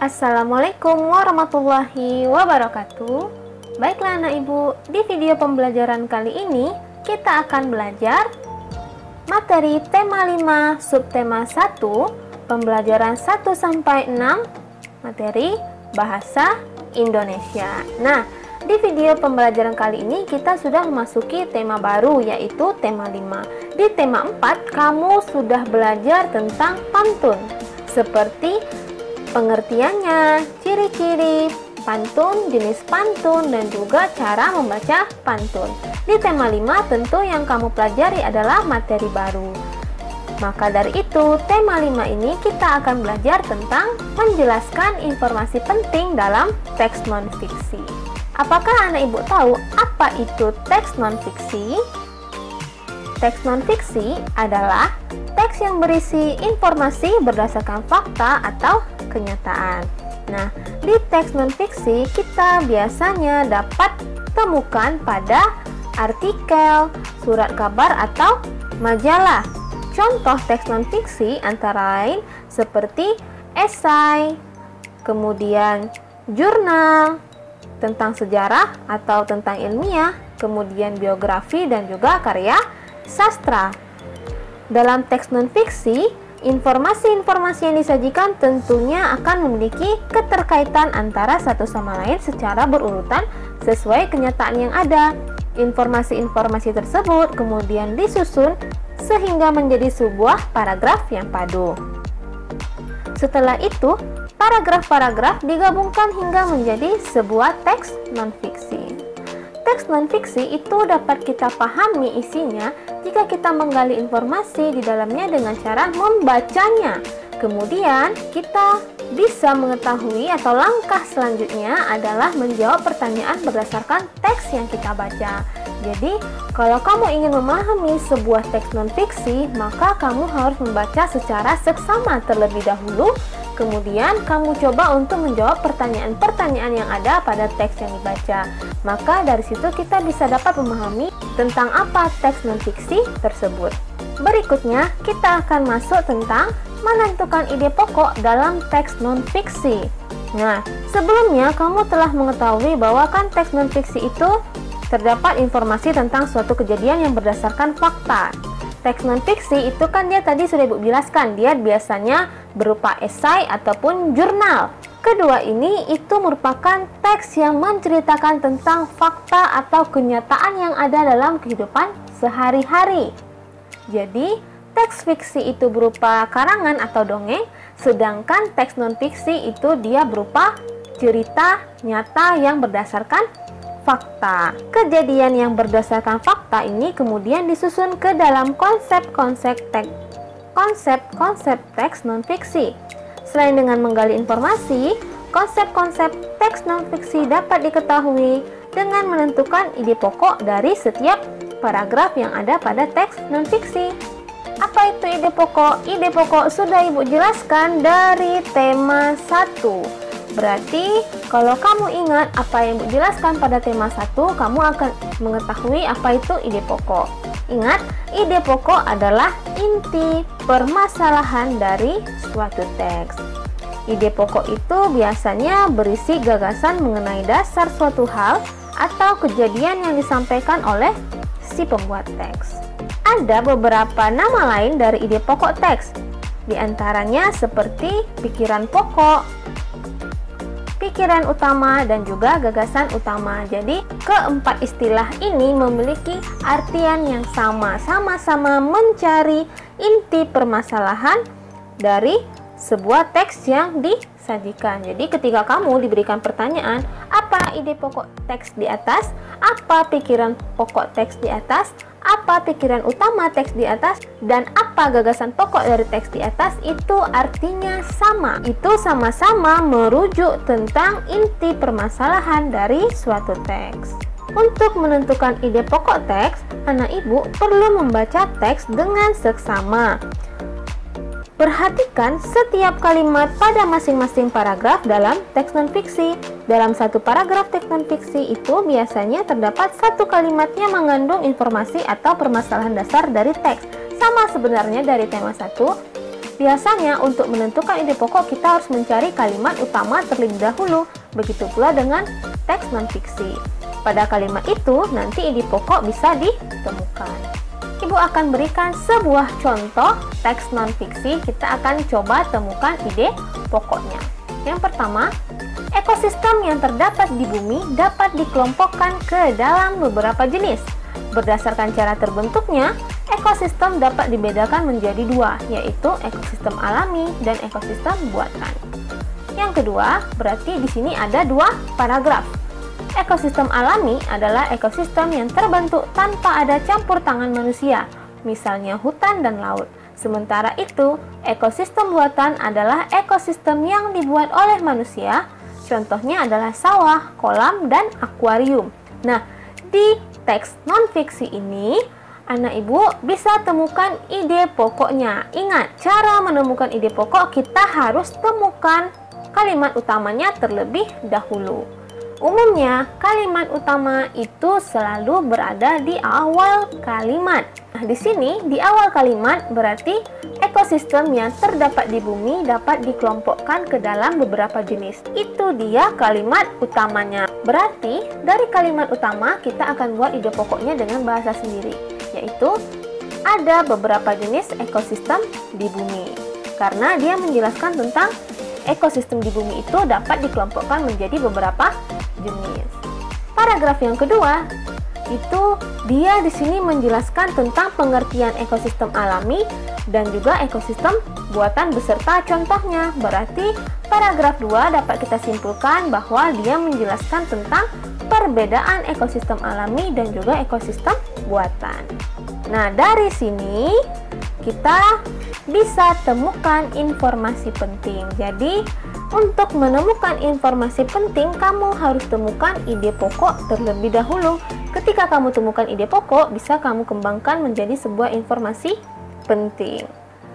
Assalamualaikum warahmatullahi wabarakatuh. Baiklah anak ibu, di video pembelajaran kali ini kita akan belajar materi tema 5 subtema 1 pembelajaran 1-6 materi bahasa Indonesia. Nah, di video pembelajaran kali ini kita sudah memasuki tema baru, yaitu tema 5. Di tema 4 kamu sudah belajar tentang pantun, seperti pengertiannya, ciri-ciri pantun, jenis pantun, dan juga cara membaca pantun. Di tema 5 tentu yang kamu pelajari adalah materi baru. Maka dari itu, tema 5 ini kita akan belajar tentang menjelaskan informasi penting dalam teks non-fiksi. Apakah anak ibu tahu apa itu teks non-fiksi? Teks non-fiksi adalah teks yang berisi informasi berdasarkan fakta atau kenyataan. Nah, di teks non-fiksi kita biasanya dapat temukan pada artikel, surat kabar, atau majalah. Contoh teks non-fiksi antara lain seperti esai, kemudian jurnal tentang sejarah atau tentang ilmiah, kemudian biografi, dan juga karya sastra. Dalam teks non-fiksi, informasi-informasi yang disajikan tentunya akan memiliki keterkaitan antara satu sama lain secara berurutan sesuai kenyataan yang ada. Informasi-informasi tersebut kemudian disusun sehingga menjadi sebuah paragraf yang padu. Setelah itu, paragraf-paragraf digabungkan hingga menjadi sebuah teks non-fiksi. Teks non-fiksi itu dapat kita pahami isinya jika kita menggali informasi di dalamnya dengan cara membacanya. Kemudian kita bisa mengetahui atau langkah selanjutnya adalah menjawab pertanyaan berdasarkan teks yang kita baca. Jadi, kalau kamu ingin memahami sebuah teks non-fiksi, maka kamu harus membaca secara seksama terlebih dahulu. Kemudian kamu coba untuk menjawab pertanyaan-pertanyaan yang ada pada teks yang dibaca. Maka dari situ kita bisa dapat memahami tentang apa teks non-fiksi tersebut. Berikutnya kita akan masuk tentang menentukan ide pokok dalam teks non-fiksi. Nah, sebelumnya kamu telah mengetahui bahwa kan teks non-fiksi itu terdapat informasi tentang suatu kejadian yang berdasarkan fakta. Teks non-fiksi itu kan dia tadi sudah Ibu jelaskan, dia biasanya berupa esai ataupun jurnal. Kedua ini itu merupakan teks yang menceritakan tentang fakta atau kenyataan yang ada dalam kehidupan sehari-hari. Jadi, teks fiksi itu berupa karangan atau dongeng, sedangkan teks non-fiksi itu dia berupa cerita nyata yang berdasarkan fakta. Kejadian yang berdasarkan fakta ini kemudian disusun ke dalam konsep-konsep teks non-fiksi. Selain dengan menggali informasi, konsep-konsep teks non-fiksi dapat diketahui dengan menentukan ide pokok dari setiap paragraf yang ada pada teks non-fiksi. Apa itu ide pokok? Ide pokok sudah Ibu jelaskan dari tema 1. Berarti kalau kamu ingat apa yang Ibu jelaskan pada tema 1, kamu akan mengetahui apa itu ide pokok. Ingat, ide pokok adalah inti permasalahan dari suatu teks. Ide pokok itu biasanya berisi gagasan mengenai dasar suatu hal atau kejadian yang disampaikan oleh si pembuat teks. Ada beberapa nama lain dari ide pokok teks, di antaranya seperti pikiran pokok, pikiran utama, dan juga gagasan utama. Jadi, keempat istilah ini memiliki artian yang sama-sama mencari inti permasalahan dari sebuah teks yang disajikan. Jadi, ketika kamu diberikan pertanyaan, apa ide pokok teks di atas? Apa pikiran pokok teks di atas? Apa pikiran utama teks di atas, dan apa gagasan pokok dari teks di atas, itu artinya sama. Itu sama-sama merujuk tentang inti permasalahan dari suatu teks. Untuk menentukan ide pokok teks, anak ibu perlu membaca teks dengan seksama. Perhatikan setiap kalimat pada masing-masing paragraf dalam teks non-fiksi. Dalam satu paragraf teks non-fiksi itu biasanya terdapat satu kalimat yang mengandung informasi atau permasalahan dasar dari teks. Sama sebenarnya dari tema 1, Biasanya untuk menentukan ide pokok kita harus mencari kalimat utama terlebih dahulu. Begitu pula dengan teks non-fiksi. Pada kalimat itu nanti ide pokok bisa ditemukan. Ibu akan berikan sebuah contoh teks non-fiksi. Kita akan coba temukan ide pokoknya. Yang pertama, ekosistem yang terdapat di bumi dapat dikelompokkan ke dalam beberapa jenis. Berdasarkan cara terbentuknya, ekosistem dapat dibedakan menjadi dua, yaitu ekosistem alami dan ekosistem buatan. Yang kedua, berarti di sini ada dua paragraf. Ekosistem alami adalah ekosistem yang terbentuk tanpa ada campur tangan manusia, misalnya hutan dan laut. Sementara itu, ekosistem buatan adalah ekosistem yang dibuat oleh manusia, contohnya adalah sawah, kolam, dan akuarium. Nah, di teks non-fiksi ini, anak ibu bisa temukan ide pokoknya. Ingat, cara menemukan ide pokok kita harus temukan kalimat utamanya terlebih dahulu. Umumnya, kalimat utama itu selalu berada di awal kalimat. Nah, di sini di awal kalimat berarti ekosistem yang terdapat di bumi dapat dikelompokkan ke dalam beberapa jenis. Itu dia kalimat utamanya. Berarti dari kalimat utama kita akan buat ide pokoknya dengan bahasa sendiri, yaitu ada beberapa jenis ekosistem di bumi. Karena dia menjelaskan tentang ekosistem di bumi itu dapat dikelompokkan menjadi beberapa jenis. Paragraf yang kedua itu dia di sini menjelaskan tentang pengertian ekosistem alami dan juga ekosistem buatan beserta contohnya. Berarti paragraf 2 dapat kita simpulkan bahwa dia menjelaskan tentang perbedaan ekosistem alami dan juga ekosistem buatan. Nah, dari sini kita bisa temukan informasi penting. Jadi, untuk menemukan informasi penting, kamu harus temukan ide pokok terlebih dahulu. Ketika kamu temukan ide pokok, bisa kamu kembangkan menjadi sebuah informasi penting.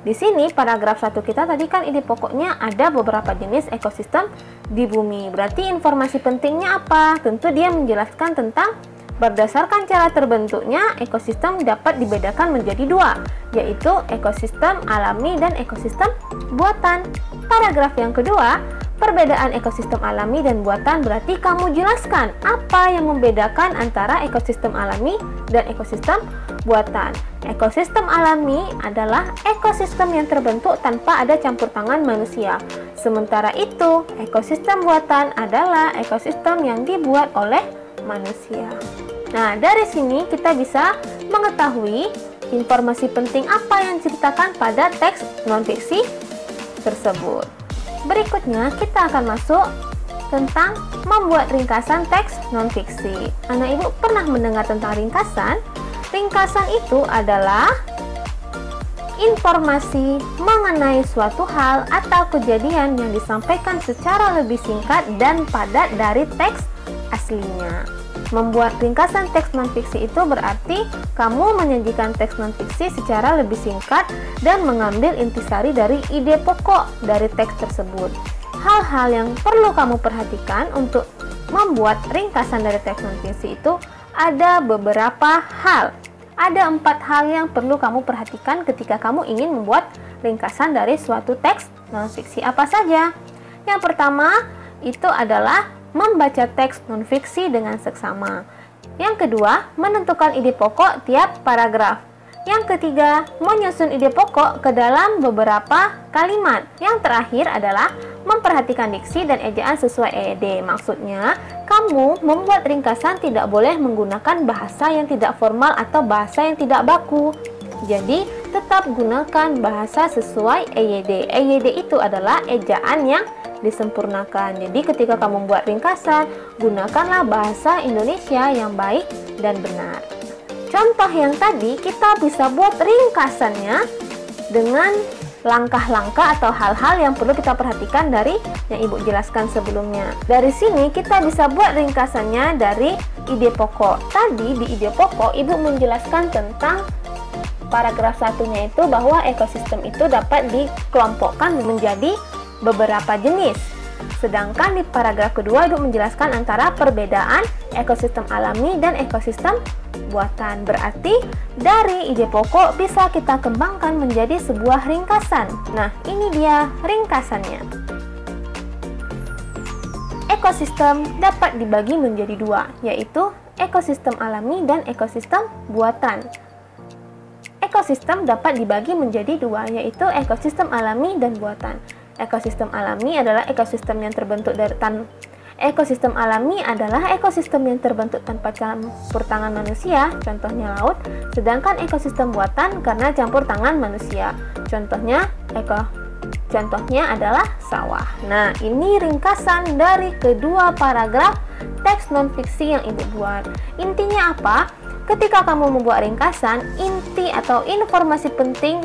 Di sini, paragraf 1 kita tadi kan ide pokoknya ada beberapa jenis ekosistem di bumi. Berarti informasi pentingnya apa? Tentu dia menjelaskan tentang berdasarkan cara terbentuknya, ekosistem dapat dibedakan menjadi dua, yaitu ekosistem alami dan ekosistem buatan. Paragraf yang kedua, perbedaan ekosistem alami dan buatan berarti kamu jelaskan apa yang membedakan antara ekosistem alami dan ekosistem buatan. Ekosistem alami adalah ekosistem yang terbentuk tanpa ada campur tangan manusia. Sementara itu, ekosistem buatan adalah ekosistem yang dibuat oleh manusia. Nah, dari sini kita bisa mengetahui informasi penting apa yang diceritakan pada teks non-fiksi tersebut. Berikutnya kita akan masuk tentang membuat ringkasan teks non-fiksi. Anak ibu pernah mendengar tentang ringkasan? Ringkasan itu adalah informasi mengenai suatu hal atau kejadian yang disampaikan secara lebih singkat dan padat dari teks aslinya. Membuat ringkasan teks non-fiksi itu berarti kamu menyajikan teks non-fiksi secara lebih singkat dan mengambil intisari dari ide pokok dari teks tersebut. Hal-hal yang perlu kamu perhatikan untuk membuat ringkasan dari teks non-fiksi itu ada beberapa hal. Ada 4 hal yang perlu kamu perhatikan ketika kamu ingin membuat ringkasan dari suatu teks non-fiksi. Apa saja? Yang pertama itu adalah membaca teks non-fiksi dengan seksama. Yang kedua, menentukan ide pokok tiap paragraf. Yang ketiga, menyusun ide pokok ke dalam beberapa kalimat. Yang terakhir adalah memperhatikan diksi dan ejaan sesuai EYD. Maksudnya, kamu membuat ringkasan tidak boleh menggunakan bahasa yang tidak formal atau bahasa yang tidak baku. Jadi, tetap gunakan bahasa sesuai EYD. EYD itu adalah ejaan yang disempurnakan. Jadi ketika kamu membuat ringkasan, gunakanlah bahasa Indonesia yang baik dan benar. Contoh yang tadi, kita bisa buat ringkasannya dengan langkah-langkah atau hal-hal yang perlu kita perhatikan dari yang ibu jelaskan sebelumnya. Dari sini kita bisa buat ringkasannya dari ide pokok. Tadi di ide pokok ibu menjelaskan tentang paragraf satunya itu bahwa ekosistem itu dapat dikelompokkan menjadi beberapa jenis. Sedangkan di paragraf kedua ibu menjelaskan antara perbedaan ekosistem alami dan ekosistem buatan. Berarti dari ide pokok bisa kita kembangkan menjadi sebuah ringkasan. Nah, ini dia ringkasannya. Ekosistem dapat dibagi menjadi dua, yaitu ekosistem alami dan ekosistem buatan. Ekosistem dapat dibagi menjadi dua, yaitu ekosistem alami dan buatan. Ekosistem alami adalah ekosistem yang terbentuk tanpa campur tangan manusia, contohnya laut, sedangkan ekosistem buatan karena campur tangan manusia, contohnya adalah sawah. Nah, ini ringkasan dari kedua paragraf teks non-fiksi yang Ibu buat. Intinya apa? Ketika kamu membuat ringkasan, inti atau informasi penting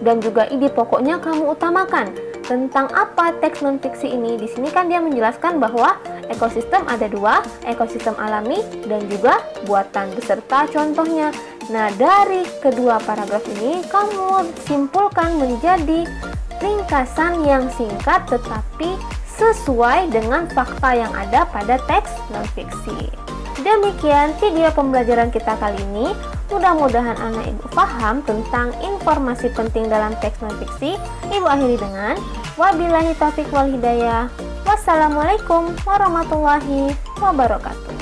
dan juga ide pokoknya kamu utamakan. Tentang apa teks non-fiksi ini? Di sini kan dia menjelaskan bahwa ekosistem ada dua, ekosistem alami dan juga buatan beserta contohnya. Nah, dari kedua paragraf ini kamu simpulkan menjadi ringkasan yang singkat tetapi sesuai dengan fakta yang ada pada teks non-fiksi. Demikian video pembelajaran kita kali ini. Mudah-mudahan anak ibu paham tentang informasi penting dalam teks non-fiksi. Ibu akhiri dengan wabillahi taufiq wal hidayah. Wassalamualaikum warahmatullahi wabarakatuh.